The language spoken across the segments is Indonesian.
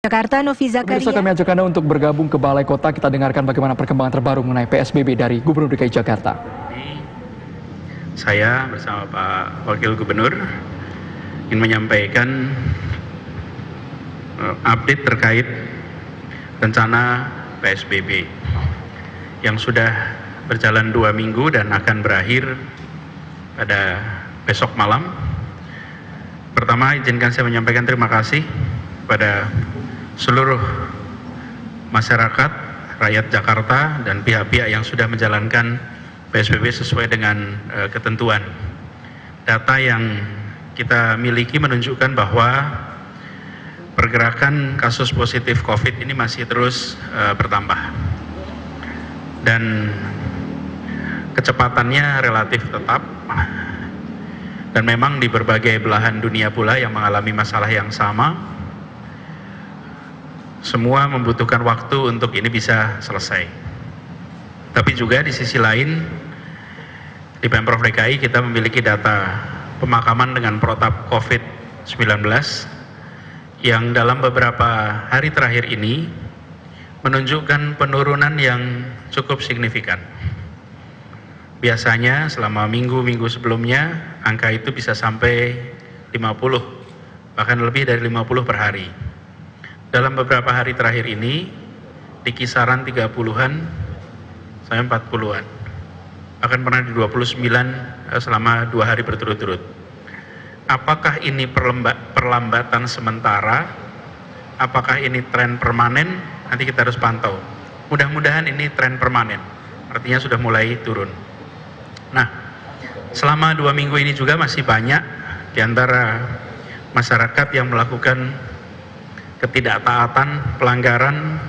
Jakarta, Novi Zakaria. Pemirsa, kami ajak Anda untuk bergabung ke Balai Kota. Kita dengarkan bagaimana perkembangan terbaru mengenai PSBB dari Gubernur DKI Jakarta. Saya bersama Pak Wakil Gubernur ingin menyampaikan update terkait rencana PSBB yang sudah berjalan 2 minggu dan akan berakhir pada besok malam. Pertama, izinkan saya menyampaikan terima kasih kepada seluruh masyarakat, rakyat Jakarta, dan pihak-pihak yang sudah menjalankan PSBB sesuai dengan ketentuan. Data yang kita miliki menunjukkan bahwa pergerakan kasus positif COVID ini masih terus bertambah. Dan kecepatannya relatif tetap. Dan memang di berbagai belahan dunia pula yang mengalami masalah yang sama. Semua membutuhkan waktu untuk ini bisa selesai. Tapi juga di sisi lain, di Pemprov DKI kita memiliki data pemakaman dengan protap COVID-19 yang dalam beberapa hari terakhir ini menunjukkan penurunan yang cukup signifikan. Biasanya selama minggu-minggu sebelumnya angka itu bisa sampai 50, bahkan lebih dari 50 per hari. Dalam beberapa hari terakhir ini di kisaran 30-an sampai 40-an. Bahkan pernah di 29 selama 2 hari berturut-turut. Apakah ini perlambatan sementara? Apakah ini tren permanen? Nanti kita harus pantau. Mudah-mudahan ini tren permanen, artinya sudah mulai turun. Nah, selama 2 minggu ini juga masih banyak di antara masyarakat yang melakukan ketidaktaatan, pelanggaran,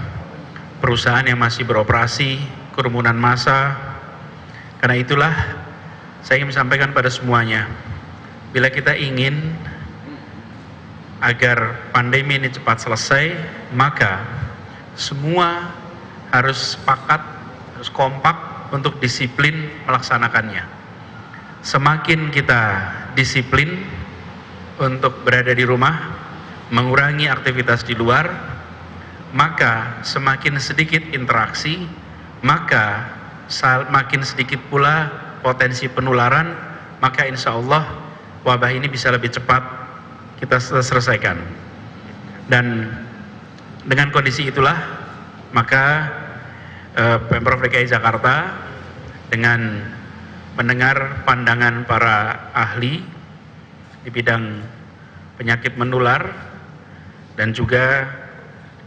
perusahaan yang masih beroperasi, kerumunan massa. Karena itulah saya ingin menyampaikan pada semuanya, bila kita ingin agar pandemi ini cepat selesai, maka semua harus sepakat, harus kompak untuk disiplin melaksanakannya. Semakin kita disiplin untuk berada di rumah, mengurangi aktivitas di luar, maka semakin sedikit interaksi, maka makin sedikit pula potensi penularan, maka insya Allah wabah ini bisa lebih cepat kita selesaikan. Dan dengan kondisi itulah, maka Pemprov DKI Jakarta dengan mendengar pandangan para ahli di bidang penyakit menular dan juga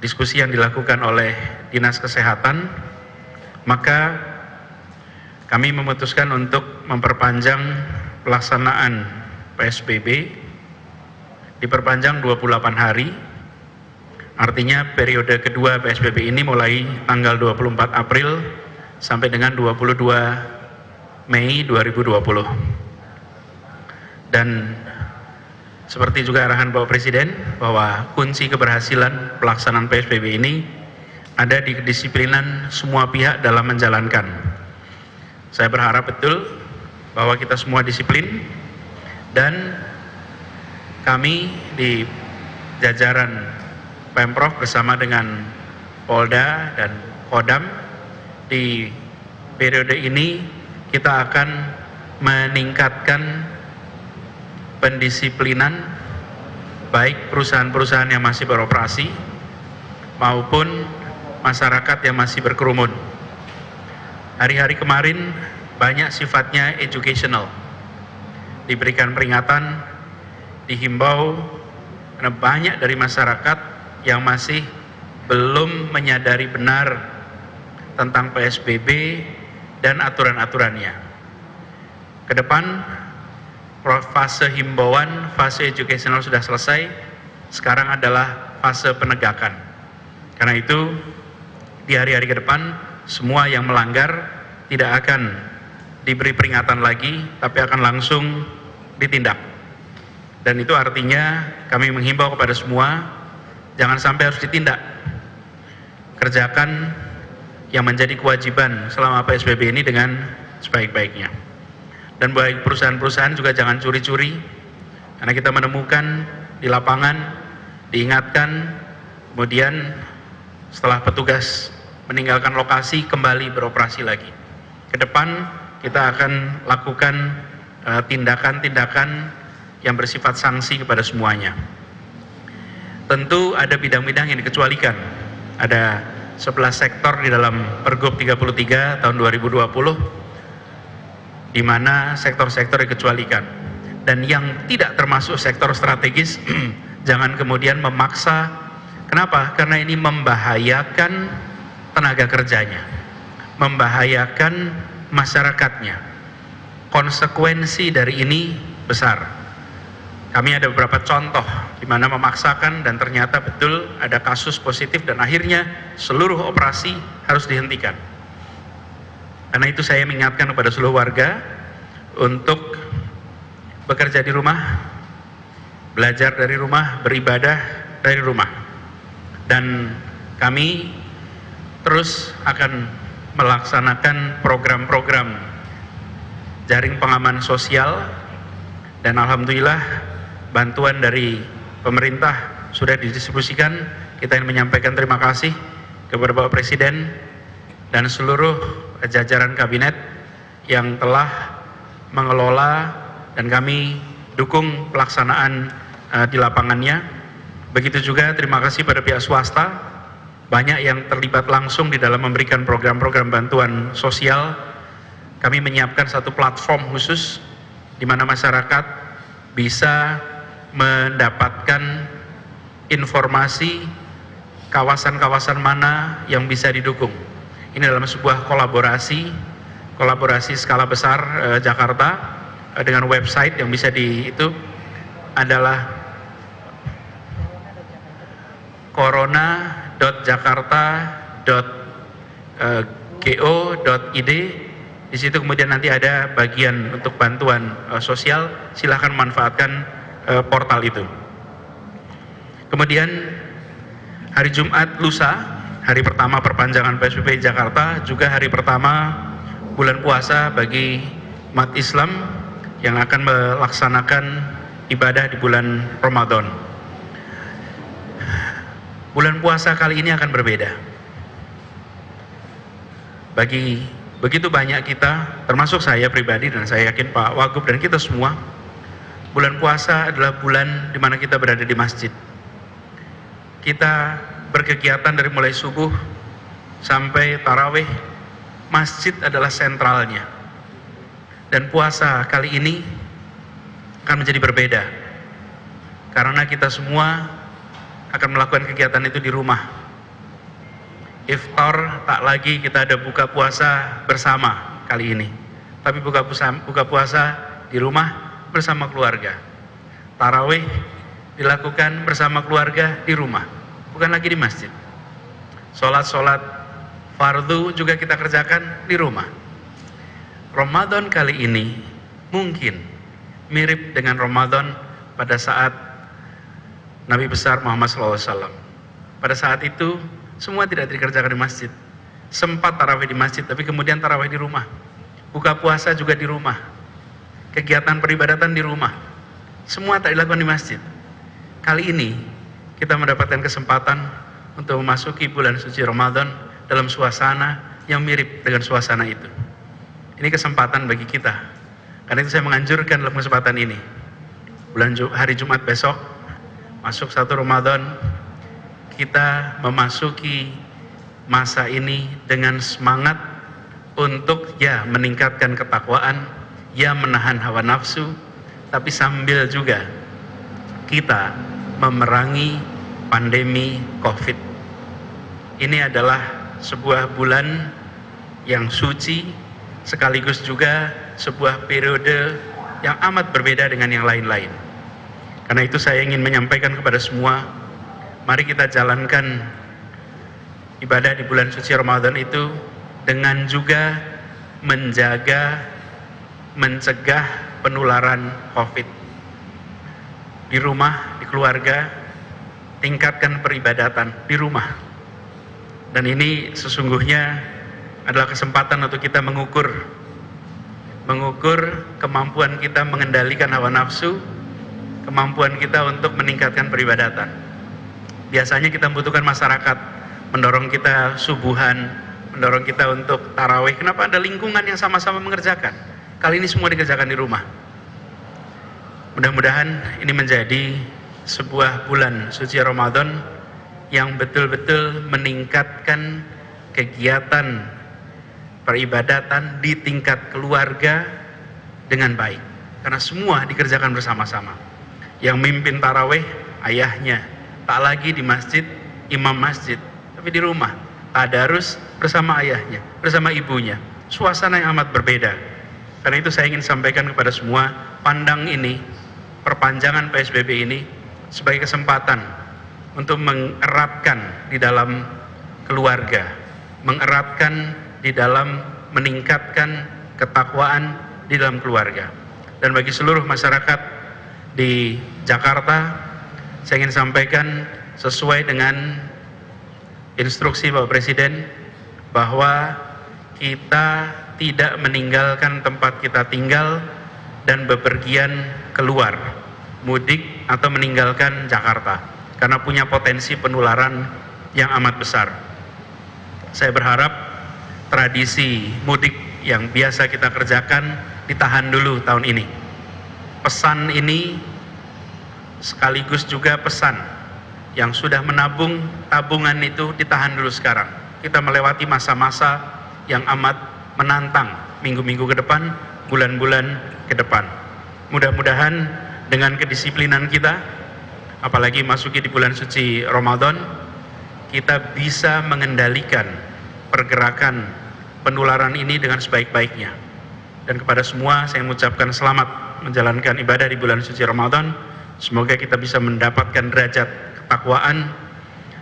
diskusi yang dilakukan oleh Dinas Kesehatan, maka kami memutuskan untuk memperpanjang pelaksanaan PSBB, diperpanjang 28 hari, artinya periode kedua PSBB ini mulai tanggal 24 April sampai dengan 22 Mei 2020. Dan seperti juga arahan Bapak Presiden bahwa kunci keberhasilan pelaksanaan PSBB ini ada di kedisiplinan semua pihak dalam menjalankan. Saya berharap betul bahwa kita semua disiplin dan kami di jajaran Pemprov bersama dengan Polda dan Kodam di periode ini kita akan meningkatkan pendisiplinan baik perusahaan-perusahaan yang masih beroperasi maupun masyarakat yang masih berkerumun. Hari-hari kemarin banyak sifatnya educational, diberikan peringatan, dihimbau, karena banyak dari masyarakat yang masih belum menyadari benar tentang PSBB dan aturan-aturannya. Ke depan fase himbauan, fase educational sudah selesai, sekarang adalah fase penegakan. Karena itu, di hari-hari ke depan, semua yang melanggar tidak akan diberi peringatan lagi, tapi akan langsung ditindak. Dan itu artinya kami menghimbau kepada semua, jangan sampai harus ditindak. Kerjakan yang menjadi kewajiban selama PSBB ini dengan sebaik-baiknya. Dan baik perusahaan-perusahaan juga jangan curi-curi, karena kita menemukan di lapangan, diingatkan Kemudian setelah petugas meninggalkan lokasi, kembali beroperasi lagi. Ke depan kita akan lakukan tindakan-tindakan yang bersifat sanksi kepada semuanya. Tentu ada bidang-bidang yang dikecualikan. Ada 11 sektor di dalam Pergub 33 tahun 2020 di mana sektor-sektor dikecualikan. Dan yang tidak termasuk sektor strategis jangan kemudian memaksa. Kenapa? Karena ini membahayakan tenaga kerjanya, membahayakan masyarakatnya. Konsekuensi dari ini besar. Kami ada beberapa contoh di mana memaksakan dan ternyata betul ada kasus positif dan akhirnya seluruh operasi harus dihentikan. Karena itu saya mengingatkan kepada seluruh warga untuk bekerja di rumah, belajar dari rumah, beribadah dari rumah. Dan kami terus akan melaksanakan program-program jaring pengaman sosial, dan alhamdulillah bantuan dari pemerintah sudah didistribusikan. Kita ingin menyampaikan terima kasih kepada Bapak Presiden dan seluruh jajaran kabinet yang telah mengelola, dan kami dukung pelaksanaan di lapangannya. Begitu juga terima kasih pada pihak swasta, banyak yang terlibat langsung di dalam memberikan program-program bantuan sosial. Kami menyiapkan satu platform khusus di mana masyarakat bisa mendapatkan informasi kawasan-kawasan mana yang bisa didukung. Ini dalam sebuah kolaborasi skala besar Jakarta dengan website yang bisa itu adalah corona.jakarta.go.id. Di situ kemudian nanti ada bagian untuk bantuan sosial. Silahkan manfaatkan portal itu. Kemudian hari Jumat lusa, hari pertama perpanjangan PSBB Jakarta, juga hari pertama bulan puasa bagi umat Islam yang akan melaksanakan ibadah di bulan Ramadan. Bulan puasa kali ini akan berbeda. Bagi begitu banyak kita, termasuk saya pribadi dan saya yakin Pak Wagub dan kita semua, bulan puasa adalah bulan di mana kita berada di masjid. Kita berkegiatan dari mulai subuh sampai tarawih, masjid adalah sentralnya. Dan puasa kali ini akan menjadi berbeda, karena kita semua akan melakukan kegiatan itu di rumah. Iftar tak lagi kita ada buka puasa bersama kali ini, tapi buka puasa di rumah bersama keluarga. Tarawih dilakukan bersama keluarga di rumah, bukan lagi di masjid. Sholat fardu juga kita kerjakan di rumah. Ramadan kali ini mungkin mirip dengan Ramadan pada saat Nabi besar Muhammad SAW. Pada saat itu semua tidak dikerjakan di masjid. Sempat tarawih di masjid, tapi kemudian tarawih di rumah. Buka puasa juga di rumah. Kegiatan peribadatan di rumah. Semua tak dilakukan di masjid. Kali ini kita mendapatkan kesempatan untuk memasuki bulan suci Ramadan dalam suasana yang mirip dengan suasana itu. Ini kesempatan bagi kita. Karena itu saya menganjurkan dalam kesempatan ini, hari Jumat besok masuk 1 Ramadan, kita memasuki masa ini dengan semangat untuk meningkatkan ketakwaan, menahan hawa nafsu, tapi sambil juga kita memerangi pandemi COVID. Ini adalah sebuah bulan yang suci, sekaligus juga sebuah periode yang amat berbeda dengan yang lain-lain. Karena itu saya ingin menyampaikan kepada semua, mari kita jalankan ibadah di bulan suci Ramadan itu dengan juga mencegah penularan COVID. Di rumah, di keluarga, tingkatkan peribadatan di rumah. Dan ini sesungguhnya adalah kesempatan untuk kita mengukur kemampuan kita mengendalikan hawa nafsu, kemampuan kita untuk meningkatkan peribadatan. biasanya kita membutuhkan masyarakat, mendorong kita subuhan, mendorong kita untuk tarawih. Kenapa ada lingkungan yang sama-sama mengerjakan? Kali ini semua dikerjakan di rumah. Mudah-mudahan ini menjadi sebuah bulan suci Ramadan yang betul-betul meningkatkan kegiatan peribadatan di tingkat keluarga dengan baik. Karena semua dikerjakan bersama-sama. Yang mimpin tarawih ayahnya, tak lagi di masjid, imam masjid, tapi di rumah. Tadarus bersama ayahnya, bersama ibunya. Suasana yang amat berbeda. Karena itu saya ingin sampaikan kepada semua, pandang ini, perpanjangan PSBB ini sebagai kesempatan untuk mengeratkan di dalam keluarga, mengeratkan di dalam meningkatkan ketakwaan di dalam keluarga. Dan bagi seluruh masyarakat di Jakarta, saya ingin sampaikan sesuai dengan instruksi Bapak Presiden bahwa kita tidak meninggalkan tempat kita tinggal dan bepergian keluar, mudik atau meninggalkan Jakarta karena punya potensi penularan yang amat besar. Saya berharap tradisi mudik yang biasa kita kerjakan ditahan dulu tahun ini. Pesan ini sekaligus juga pesan yang sudah menabung tabungan itu ditahan dulu sekarang. Kita melewati masa-masa yang amat menantang minggu-minggu ke depan, bulan-bulan ke depan. Mudah-mudahan dengan kedisiplinan kita, apalagi masuki di bulan suci Ramadan, kita bisa mengendalikan pergerakan penularan ini dengan sebaik-baiknya. Dan kepada semua saya mengucapkan selamat menjalankan ibadah di bulan suci Ramadan. Semoga kita bisa mendapatkan derajat ketakwaan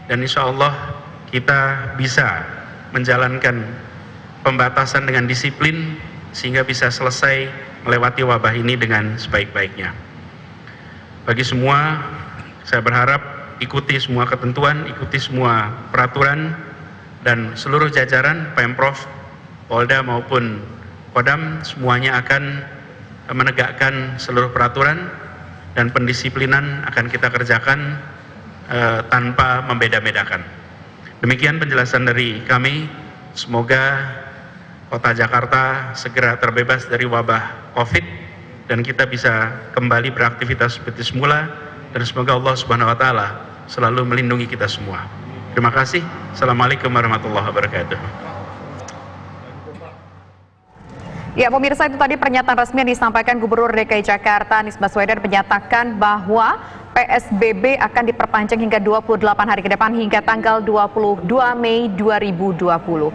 dan insya Allah kita bisa menjalankan pembatasan dengan disiplin sehingga bisa selesai melewati wabah ini dengan sebaik-baiknya. Bagi semua, saya berharap ikuti semua ketentuan, ikuti semua peraturan, dan seluruh jajaran Pemprov, Polda maupun Kodam semuanya akan menegakkan seluruh peraturan dan pendisiplinan akan kita kerjakan tanpa membeda-bedakan. Demikian penjelasan dari kami. Semoga Kota Jakarta segera terbebas dari wabah COVID dan kita bisa kembali beraktivitas seperti semula, dan semoga Allah Subhanahu wa taala selalu melindungi kita semua. Terima kasih. Assalamualaikum warahmatullahi wabarakatuh. Ya, pemirsa, itu tadi pernyataan resmi yang disampaikan Gubernur DKI Jakarta Anies Baswedan menyatakan bahwa PSBB akan diperpanjang hingga 28 hari ke depan hingga tanggal 22 Mei 2020.